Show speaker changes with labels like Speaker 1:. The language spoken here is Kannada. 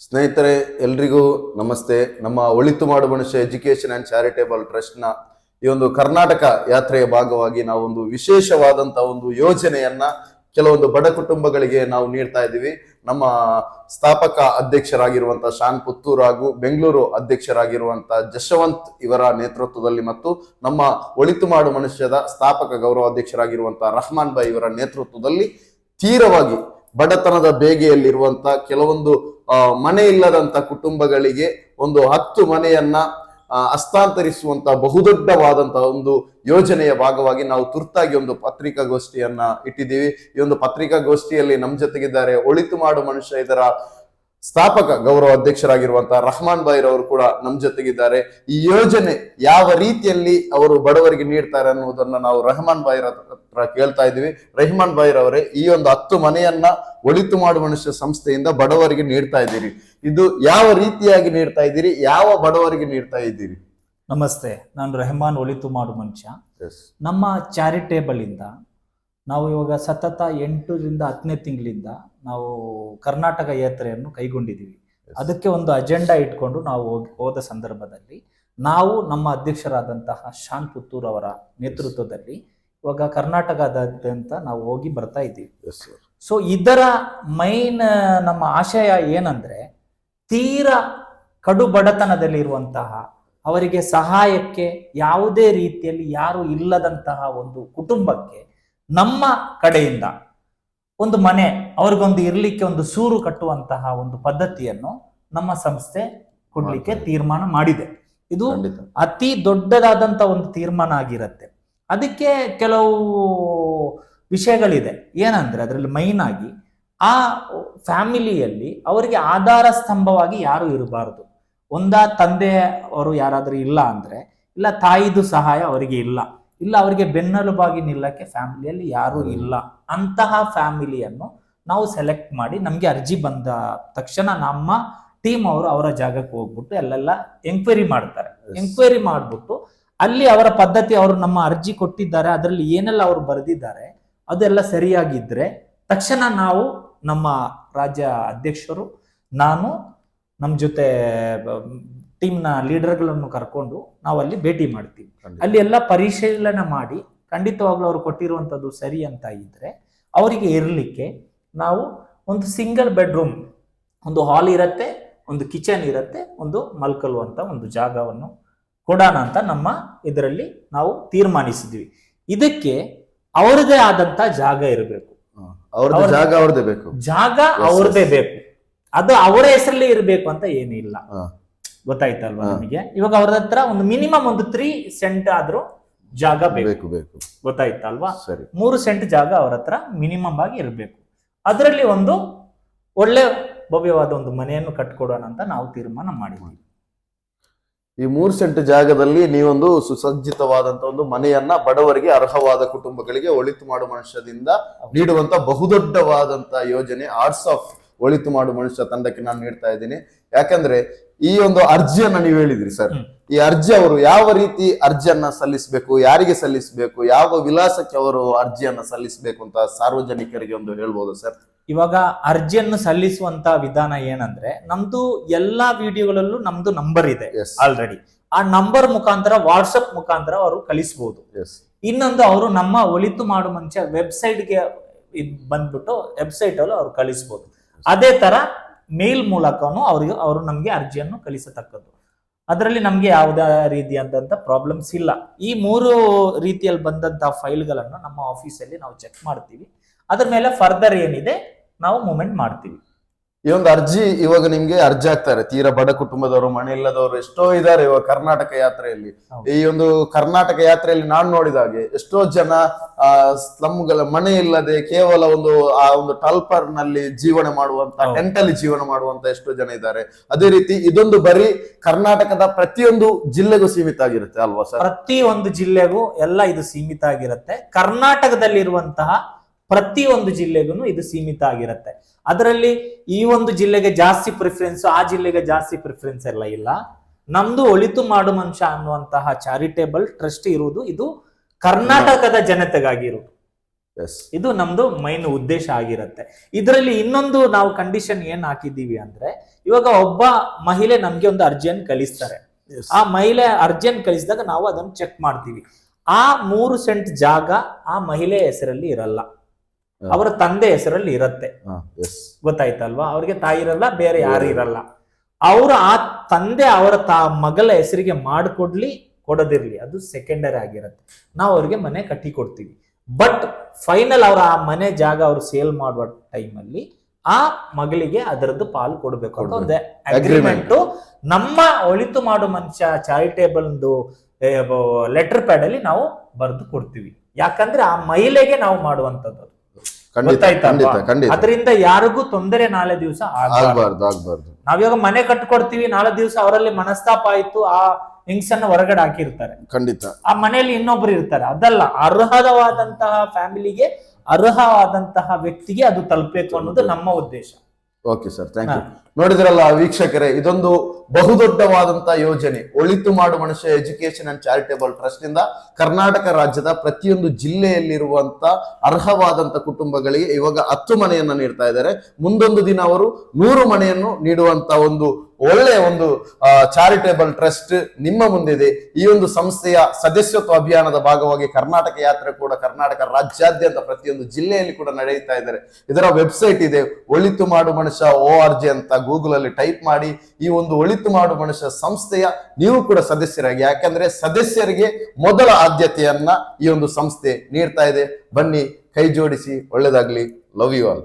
Speaker 1: ಸ್ನೇಹಿತರೆ ಎಲ್ರಿಗೂ ನಮಸ್ತೆ. ನಮ್ಮ ಒಳಿತು ಮಾಡು ಮನುಷ್ಯ ಎಜುಕೇಶನ್ ಅಂಡ್ ಚಾರಿಟೇಬಲ್ ಟ್ರಸ್ಟ್ ನ ಈ ಒಂದು ಕರ್ನಾಟಕ ಯಾತ್ರೆಯ ಭಾಗವಾಗಿ ನಾವು ಒಂದು ವಿಶೇಷವಾದಂತಹ ಒಂದು ಯೋಜನೆಯನ್ನ ಕೆಲವೊಂದು ಬಡ ಕುಟುಂಬಗಳಿಗೆ ನಾವು ನೀಡ್ತಾ ಇದ್ದೀವಿ. ನಮ್ಮ ಸ್ಥಾಪಕ ಅಧ್ಯಕ್ಷರಾಗಿರುವಂತಹ ಶಾನ್ ಪುತ್ತೂರ್ ಹಾಗೂ ಬೆಂಗಳೂರು ಅಧ್ಯಕ್ಷರಾಗಿರುವಂತಹ ಜಶವಂತ್ ಇವರ ನೇತೃತ್ವದಲ್ಲಿ ಮತ್ತು ನಮ್ಮ ಒಳಿತು ಮಾಡು ಮನುಷ್ಯದ ಸ್ಥಾಪಕ ಗೌರವ ಅಧ್ಯಕ್ಷರಾಗಿರುವಂತಹ ರಹಮಾನ್ ಭಾಯ್ ಇವರ ನೇತೃತ್ವದಲ್ಲಿ ತೀವ್ರವಾಗಿ ಬಡತನದ ಬೇಗೆಯಲ್ಲಿರುವಂತ ಕೆಲವೊಂದು ಮನೆ ಇಲ್ಲದಂತ ಕುಟುಂಬಗಳಿಗೆ ಒಂದು 10 ಮನೆಯನ್ನ ಹಸ್ತಾಂತರಿಸುವಂತ ಬಹುದೊಡ್ಡವಾದಂತಹ ಒಂದು ಯೋಜನೆಯ ಭಾಗವಾಗಿ ನಾವು ತುರ್ತಾಗಿ ಒಂದು ಪತ್ರಿಕಾಗೋಷ್ಠಿಯನ್ನ ಇಟ್ಟಿದ್ದೀವಿ. ಈ ಒಂದು ಪತ್ರಿಕಾಗೋಷ್ಠಿಯಲ್ಲಿ ನಮ್ಮ ಜೊತೆಗಿದ್ದಾರೆ ಒಳಿತು ಮಾಡು ಮನುಷ್ಯ ಇದರ ಸ್ಥಾಪಕ ಗೌರವ ಅಧ್ಯಕ್ಷರಾಗಿರುವಂತಹ ರಹಮಾನ್ ಭಾಯ್ ರವರು ಕೂಡ ನಮ್ಮ ಜೊತೆಗಿದ್ದಾರೆ. ಈ ಯೋಜನೆ ಯಾವ ರೀತಿಯಲ್ಲಿ ಅವರು ಬಡವರಿಗೆ ನೀಡ್ತಾರೆ ಅನ್ನುವುದನ್ನ ನಾವು ರಹಮಾನ್ ಭಾಯ್ ಹತ್ರ ಕೇಳ್ತಾ ಇದ್ದೀವಿ. ರಹಮಾನ್ ಭಾಯ್ ರವರೇ, ಈ ಒಂದು 10 ಮನೆಯನ್ನ ಒಳಿತು ಮಾಡು ಮನುಷ್ಯ ಸಂಸ್ಥೆಯಿಂದ ಬಡವರಿಗೆ ನೀಡ್ತಾ ಇದ್ದೀರಿ, ಇದು ಯಾವ ರೀತಿಯಾಗಿ ನೀಡ್ತಾ ಇದ್ದೀರಿ, ಯಾವ ಬಡವರಿಗೆ ನೀಡ್ತಾ ಇದ್ದೀರಿ?
Speaker 2: ನಮಸ್ತೆ, ನಾನು ರೆಹಮಾನ್ ಒಳಿತು ಮಾಡು ಮನುಷ್ಯ. ನಮ್ಮ ಚಾರಿಟೇಬಲ್ ಇಂದ ನಾವು ಇವಾಗ ಸತತ 8ರಿಂದ 10ನೇ ತಿಂಗಳಿಂದ ನಾವು ಕರ್ನಾಟಕ ಯಾತ್ರೆಯನ್ನು ಕೈಗೊಂಡಿದ್ದೀವಿ. ಅದಕ್ಕೆ ಒಂದು ಅಜೆಂಡಾ ಇಟ್ಕೊಂಡು ನಾವು ಹೋದ ಸಂದರ್ಭದಲ್ಲಿ ನಾವು ನಮ್ಮ ಅಧ್ಯಕ್ಷರಾದಂತಹ ಶಾನ್ ಪುತ್ತೂರ್ ಅವರ ನೇತೃತ್ವದಲ್ಲಿ ಇವಾಗ ಕರ್ನಾಟಕದಾದ್ಯಂತ ನಾವು ಹೋಗಿ ಬರ್ತಾ ಇದ್ದೀವಿ. ಸೊ ಇದರ ಮೈನ್ ನಮ್ಮ ಆಶಯ ಏನಂದ್ರೆ, ತೀರಾ ಕಡು ಬಡತನದಲ್ಲಿರುವಂತಹ ಅವರಿಗೆ ಸಹಾಯಕ್ಕೆ ಯಾವುದೇ ರೀತಿಯಲ್ಲಿ ಯಾರು ಇಲ್ಲದಂತಹ ಒಂದು ಕುಟುಂಬಕ್ಕೆ ನಮ್ಮ ಕಡೆಯಿಂದ ಒಂದು ಮನೆ, ಅವ್ರಿಗೊಂದು ಇರ್ಲಿಕ್ಕೆ ಒಂದು ಸೂರು ಕಟ್ಟುವಂತಹ ಒಂದು ಪದ್ಧತಿಯನ್ನು ನಮ್ಮ ಸಂಸ್ಥೆ ಕೊಡ್ಲಿಕ್ಕೆ ತೀರ್ಮಾನ ಮಾಡಿದೆ. ಇದು ಅತಿ ದೊಡ್ಡದಾದಂತ ಒಂದು ತೀರ್ಮಾನ ಆಗಿರುತ್ತೆ. ಅದಕ್ಕೆ ಕೆಲವು ವಿಷಯಗಳಿದೆ. ಏನಂದ್ರೆ ಅದರಲ್ಲಿ ಮೈನ್ ಆಗಿ ಆ ಫ್ಯಾಮಿಲಿಯಲ್ಲಿ ಅವರಿಗೆ ಆಧಾರ ಸ್ತಂಭವಾಗಿ ಯಾರು ಇರಬಾರದು. ತಂದೆ ಅವರು ಯಾರಾದ್ರೂ ಇಲ್ಲ ಅಂದ್ರೆ, ಇಲ್ಲ ತಾಯಿದು ಸಹಾಯ ಅವರಿಗೆ ಇಲ್ಲ ಅವರಿಗೆ ಬೆನ್ನೆಲುಬಾಗಿ ನಿಲ್ಲಕ್ಕೆ ಫ್ಯಾಮಿಲಿಯಲ್ಲಿ ಯಾರು ಇಲ್ಲ. ಅಂತಹ ಫ್ಯಾಮಿಲಿಯನ್ನು ನಾವು ಸೆಲೆಕ್ಟ್ ಮಾಡಿ, ನಮ್ಗೆ ಅರ್ಜಿ ಬಂದ ತಕ್ಷಣ ನಮ್ಮ ಟೀಮ್ ಅವರು ಅವರ ಜಾಗಕ್ಕೆ ಹೋಗ್ಬಿಟ್ಟು ಅಲ್ಲೆಲ್ಲ ಎಂಕ್ವೈರಿ ಮಾಡ್ತಾರೆ. ಎಂಕ್ವೈರಿ ಮಾಡ್ಬಿಟ್ಟು ಅಲ್ಲಿ ಅವರ ಪದ್ಧತಿ, ಅವರು ನಮ್ಮ ಅರ್ಜಿ ಕೊಟ್ಟಿದ್ದಾರೆ, ಅದರಲ್ಲಿ ಏನೆಲ್ಲ ಅವರು ಬರೆದಿದ್ದಾರೆ ಅದೆಲ್ಲ ಸರಿಯಾಗಿದ್ರೆ ತಕ್ಷಣ ನಾವು ನಮ್ಮ ರಾಜ್ಯ ಅಧ್ಯಕ್ಷರು, ನಾನು ನಮ್ಮ ಜೊತೆ ಟೀಮ್ನ ಲೀಡರ್ಗಳನ್ನು ಕರ್ಕೊಂಡು ನಾವು ಅಲ್ಲಿ ಭೇಟಿ ಮಾಡ್ತೀವಿ. ಅಲ್ಲಿ ಎಲ್ಲ ಪರಿಶೀಲನೆ ಮಾಡಿ ಖಂಡಿತವಾಗ್ಲೂ ಅವರು ಕೊಟ್ಟಿರುವಂಥದ್ದು ಸರಿ ಅಂತ ಇದ್ರೆ ಅವರಿಗೆ ಇರಲಿಕ್ಕೆ ನಾವು ಒಂದು ಸಿಂಗಲ್ ಬೆಡ್ರೂಮ್, ಒಂದು ಹಾಲ್ ಇರುತ್ತೆ, ಒಂದು ಕಿಚನ್ ಇರುತ್ತೆ, ಒಂದು ಮಲ್ಕಲ್ಲುವಂತ ಒಂದು ಜಾಗವನ್ನು ಕೊಡೋಣ ಅಂತ ನಮ್ಮ ಇದರಲ್ಲಿ ನಾವು ತೀರ್ಮಾನಿಸಿದ್ವಿ. ಇದಕ್ಕೆ ಅವ್ರದೇ ಆದಂತ ಜಾಗ ಇರಬೇಕು, ಜಾಗ ಅವ್ರದೇ ಬೇಕು. ಅದು ಅವರ ಹೆಸರಲ್ಲಿ ಇರಬೇಕು ಅಂತ ಏನಿಲ್ಲ, ಗೊತ್ತಾಯ್ತಲ್ವಾ ನಮಗೆ. ಇವಾಗ ಅವ್ರ ಹತ್ರ ಒಂದು ಮಿನಿಮಮ್ ಒಂದು 3 ಸೆಂಟ್ ಆದ್ರೂ ಜಾಗ ಬೇಕು, ಗೊತ್ತಾಯ್ತಲ್ವಾ. 3 ಸೆಂಟ್ ಜಾಗ ಅವ್ರ ಹತ್ರ ಮಿನಿಮಮ್ ಆಗಿ ಇರಬೇಕು. ಅದರಲ್ಲಿ ಒಂದು ಒಳ್ಳೆ ಭವ್ಯವಾದ ಒಂದು ಮನೆಯನ್ನು ಕಟ್ಕೊಡೋಣ ಅಂತ ನಾವು ತೀರ್ಮಾನ ಮಾಡಿದ್ವಿ.
Speaker 1: ಈ 3 ಸೆಂಟ್ ಜಾಗದಲ್ಲಿ ನೀವೊಂದು ಸುಸಜ್ಜಿತವಾದಂತ ಒಂದು ಮನೆಯನ್ನ ಬಡವರಿಗೆ, ಅರ್ಹವಾದ ಕುಟುಂಬಗಳಿಗೆ ಒಳಿತು ಮಾಡು ಮನುಷ್ಯದಿಂದ ನೀಡುವಂತ ಬಹುದೊಡ್ಡವಾದಂತ ಯೋಜನೆ ಆರ್ಟ್ಸ್ ಆಫ್ ಒಳಿತು ಮಾಡು ಮನುಷ್ಯ ತಂಡಕ್ಕೆ ನಾನು ನೀಡ್ತಾ ಇದ್ದೀನಿ. ಯಾಕಂದ್ರೆ ಈ ಒಂದು ಅರ್ಜಿಯನ್ನ ನೀವು ಹೇಳಿದ್ರಿ ಸರ್, ಈ ಅರ್ಜಿ ಅವರು ಯಾವ ರೀತಿ ಅರ್ಜಿಯನ್ನ ಸಲ್ಲಿಸಬೇಕು, ಯಾರಿಗೆ ಸಲ್ಲಿಸಬೇಕು, ಯಾವ ವಿಳಾಸಕ್ಕೆ ಅವರು ಅರ್ಜಿಯನ್ನ ಸಲ್ಲಿಸಬೇಕು ಅಂತ ಸಾರ್ವಜನಿಕರಿಗೆ ಒಂದು ಹೇಳ್ಬೋದು ಸರ್?
Speaker 2: ಇವಾಗ ಅರ್ಜಿಯನ್ನು ಸಲ್ಲಿಸುವಂತ ವಿಧಾನ ಏನಂದ್ರೆ, ನಮ್ದು ಎಲ್ಲಾ ವಿಡಿಯೋಗಳಲ್ಲೂ ನಮ್ದು ನಂಬರ್ ಇದೆ ಆಲ್ರೆಡಿ. ಆ ನಂಬರ್ ಮುಖಾಂತರ, ವಾಟ್ಸಪ್ ಮುಖಾಂತರ ಅವರು ಕಳಿಸಬಹುದು. ಇನ್ನೊಂದು, ಅವರು ನಮ್ಮ ಒಳಿತು ಮಾಡು ಮನುಷ್ಯ ವೆಬ್ಸೈಟ್ಗೆ ಬಂದ್ಬಿಟ್ಟು ವೆಬ್ಸೈಟ್ ಅಲ್ಲಿ ಅವ್ರು ಕಳಿಸಬಹುದು. ಅದೇ ತರ ಮೇಲ್ ಮೂಲಕನೂ ಅವರು ನಮ್ಗೆ ಅರ್ಜಿಯನ್ನು ಕಳಿಸತಕ್ಕದ್ದು. ಅದರಲ್ಲಿ ನಮ್ಗೆ ಯಾವುದೇ ರೀತಿಯಾದಂತ ಪ್ರಾಬ್ಲಮ್ಸ್ ಇಲ್ಲ. ಈ 3 ರೀತಿಯಲ್ಲಿ ಬಂದಂತಹ ಫೈಲ್ಗಳನ್ನು ನಮ್ಮ ಆಫೀಸಲ್ಲಿ ನಾವು ಚೆಕ್ ಮಾಡ್ತೀವಿ. ಅದ್ರ ಮೇಲೆ ಫರ್ದರ್ ಏನಿದೆ ನಾವು ಮೂವ್ಮೆಂಟ್ ಮಾಡ್ತೀವಿ.
Speaker 1: ಈ ಒಂದು ಅರ್ಜಿ ಇವಾಗ ನಿಮ್ಗೆ ಅರ್ಜಿ ಆಗ್ತಾರೆ ತೀರಾ ಬಡ ಕುಟುಂಬದವರು, ಮನೆ ಇಲ್ಲದವರು ಎಷ್ಟೋ ಇದ್ದಾರೆ ಇವಾಗ ಕರ್ನಾಟಕ ಯಾತ್ರೆಯಲ್ಲಿ. ಈ ಒಂದು ಕರ್ನಾಟಕ ಯಾತ್ರೆಯಲ್ಲಿ ನಾನು ನೋಡಿದ ಹಾಗೆ ಎಷ್ಟೋ ಜನ ಸ್ಲಮ್ಗಳ ಮನೆ ಇಲ್ಲದೆ ಕೇವಲ ಆ ಒಂದು ಟಲ್ಪರ್ ನಲ್ಲಿ ಜೀವನ ಮಾಡುವಂತ, ಟೆಂಟ್ ಅಲ್ಲಿ ಜೀವನ ಮಾಡುವಂತ ಎಷ್ಟೋ ಜನ ಇದ್ದಾರೆ. ಅದೇ ರೀತಿ ಇದೊಂದು ಬರೀ ಕರ್ನಾಟಕದ ಪ್ರತಿಯೊಂದು ಜಿಲ್ಲೆಗೂ ಸೀಮಿತ ಆಗಿರುತ್ತೆ ಅಲ್ವಾ ಸರ್?
Speaker 2: ಪ್ರತಿಯೊಂದು ಜಿಲ್ಲೆಗೂ ಎಲ್ಲ ಇದು ಸೀಮಿತ ಆಗಿರುತ್ತೆ. ಕರ್ನಾಟಕದಲ್ಲಿರುವಂತಹ ಪ್ರತಿಯೊಂದು ಜಿಲ್ಲೆಗೂ ಇದು ಸೀಮಿತ ಆಗಿರುತ್ತೆ. ಅದರಲ್ಲಿ ಈ ಒಂದು ಜಿಲ್ಲೆಗೆ ಜಾಸ್ತಿ ಪ್ರಿಫರೆನ್ಸ್, ಆ ಜಿಲ್ಲೆಗೆ ಜಾಸ್ತಿ ಪ್ರಿಫರೆನ್ಸ್ ಎಲ್ಲ ಇಲ್ಲ. ನಮ್ದು ಒಳಿತು ಮಾಡು ಮನುಷ್ಯ ಅನ್ನುವಂತಹ ಚಾರಿಟೇಬಲ್ ಟ್ರಸ್ಟ್ ಇರುವುದು ಇದು ಕರ್ನಾಟಕದ ಜನತೆಗಾಗಿ ಇರುವುದು.
Speaker 1: ಎಸ್
Speaker 2: ಇದು ನಮ್ದು ಮೈನ್ ಉದ್ದೇಶ ಆಗಿರುತ್ತೆ. ಇದರಲ್ಲಿ ಇನ್ನೊಂದು ನಾವು ಕಂಡೀಷನ್ ಏನ್ ಹಾಕಿದ್ದೀವಿ ಅಂದ್ರೆ, ಇವಾಗ ಒಬ್ಬ ಮಹಿಳೆ ನಮ್ಗೆ ಒಂದು ಅರ್ಜಿಯನ್ನು ಕಳಿಸ್ತಾರೆ. ಆ ಮಹಿಳೆ ಅರ್ಜಿಯನ್ನು ಕಳಿಸಿದಾಗ ನಾವು ಅದನ್ನು ಚೆಕ್ ಮಾಡ್ತೀವಿ. ಆ 3 ಸೆಂಟ್ ಜಾಗ ಆ ಮಹಿಳೆ ಹೆಸರಲ್ಲಿ ಇರಲ್ಲ, ಅವರ ತಂದೆ ಹೆಸರಲ್ಲಿ ಇರತ್ತೆ. ಗೊತ್ತಾಯ್ತಲ್ವಾ? ಅವ್ರಿಗೆ ತಾಯಿ ಇರಲ್ಲ, ಬೇರೆ ಯಾರು ಇರಲ್ಲ. ಅವರು ಆ ತಂದೆ ಅವರ ಮಗಳ ಹೆಸರಿಗೆ ಮಾಡಿಕೊಡ್ಲಿ ಕೊಡದಿರ್ಲಿ, ಅದು ಸೆಕೆಂಡರಿ ಆಗಿರುತ್ತೆ. ನಾವು ಅವ್ರಿಗೆ ಮನೆ ಕಟ್ಟಿ ಕೊಡ್ತೀವಿ. ಬಟ್ ಫೈನಲ್ ಅವರ ಆ ಮನೆ ಜಾಗ ಅವ್ರು ಸೇಲ್ ಮಾಡುವ ಟೈಮಲ್ಲಿ ಆ ಮಗಳಿಗೆ ಅದರದ್ದು ಪಾಲು ಕೊಡಬೇಕು ಅಂತ ಒಂದು ಅಗ್ರಿಮೆಂಟ್ ನಮ್ಮ ಒಳಿತು ಮಾಡು ಮನುಷ್ಯ ಚಾರಿಟೇಬಲ್ ಲೆಟರ್ ಪ್ಯಾಡ್ ಅಲ್ಲಿ ನಾವು ಬರೆದು ಕೊಡ್ತೀವಿ. ಯಾಕಂದ್ರೆ ಆ ಮಹಿಳೆಗೆ ನಾವು ಮಾಡುವಂತದ್ದು. ಅದರಿಂದ ಯಾರಿಗೂ ತೊಂದರೆ ನಾಳೆ ದಿವಸ ಆಗಬಾರ್ದು. ನಾವಿವಾಗ ಮನೆ ಕಟ್ಕೊಡ್ತೀವಿ, ನಾಳೆ ದಿವಸ ಅವರಲ್ಲಿ ಮನಸ್ತಾಪ ಆಯ್ತು, ಆ ಹೆಂಗ್ಸನ್ನ ಹೊರಗಡೆ ಹಾಕಿರ್ತಾರೆ, ಖಂಡಿತ ಆ ಮನೆಯಲ್ಲಿ ಇನ್ನೊಬ್ರು ಇರ್ತಾರೆ. ಅದಲ್ಲ, ಅರ್ಹವಾದಂತಹ ಫ್ಯಾಮಿಲಿಗೆ, ಅರ್ಹವಾದಂತಹ ವ್ಯಕ್ತಿಗೆ ಅದು ತಲುಪಬೇಕು ಅನ್ನೋದು ನಮ್ಮ ಉದ್ದೇಶ.
Speaker 1: Okay sir, thank you. ನೋಡಿದ್ರಲ್ಲ ವೀಕ್ಷಕರೇ, ಇದೊಂದು ಬಹುದೊಡ್ಡವಾದಂತಹ ಯೋಜನೆ ಒಳಿತು ಮಾಡು ಮನುಷ್ಯ ಎಜುಕೇಶನ್ ಅಂಡ್ ಚಾರಿಟೇಬಲ್ ಟ್ರಸ್ಟ್ ನಿಂದ ಕರ್ನಾಟಕ ರಾಜ್ಯದ ಪ್ರತಿಯೊಂದು ಜಿಲ್ಲೆಯಲ್ಲಿರುವಂತ ಅರ್ಹವಾದಂತ ಕುಟುಂಬಗಳಿಗೆ ಇವಾಗ 10 ಮನೆಯನ್ನ ನೀಡ್ತಾ ಇದ್ದಾರೆ. ಮುಂದೊಂದು ದಿನ ಅವರು 100 ಮನೆಯನ್ನು ನೀಡುವಂತ ಒಂದು ಒಳ್ಳೆಯ ಒಂದು ಚಾರಿಟೇಬಲ್ ಟ್ರಸ್ಟ್ ನಿಮ್ಮ ಮುಂದಿದೆ. ಈ ಒಂದು ಸಂಸ್ಥೆಯ ಸದಸ್ಯತ್ವ ಅಭಿಯಾನದ ಭಾಗವಾಗಿ ಕರ್ನಾಟಕ ಯಾತ್ರೆ ಕೂಡ ಕರ್ನಾಟಕ ರಾಜ್ಯಾದ್ಯಂತ ಪ್ರತಿಯೊಂದು ಜಿಲ್ಲೆಯಲ್ಲಿ ಕೂಡ ನಡೆಯುತ್ತಾ ಇದ್ದಾರೆ. ಇದರ ವೆಬ್ಸೈಟ್ ಇದೆ, ಒಳಿತು ಮಾಡು ಮನುಷ್ಯ ORG ಅಂತ ಗೂಗಲ್ ಅಲ್ಲಿ ಟೈಪ್ ಮಾಡಿ ಈ ಒಂದು ಒಳಿತು ಮಾಡು ಮನುಷ್ಯ ಸಂಸ್ಥೆಯ ನೀವು ಕೂಡ ಸದಸ್ಯರಾಗಿ. ಯಾಕಂದ್ರೆ ಸದಸ್ಯರಿಗೆ ಮೊದಲ ಆದ್ಯತೆಯನ್ನ ಈ ಒಂದು ಸಂಸ್ಥೆ ನೀಡ್ತಾ ಇದೆ. ಬನ್ನಿ, ಕೈ ಜೋಡಿಸಿ, ಒಳ್ಳೆದಾಗ್ಲಿ. Love you all.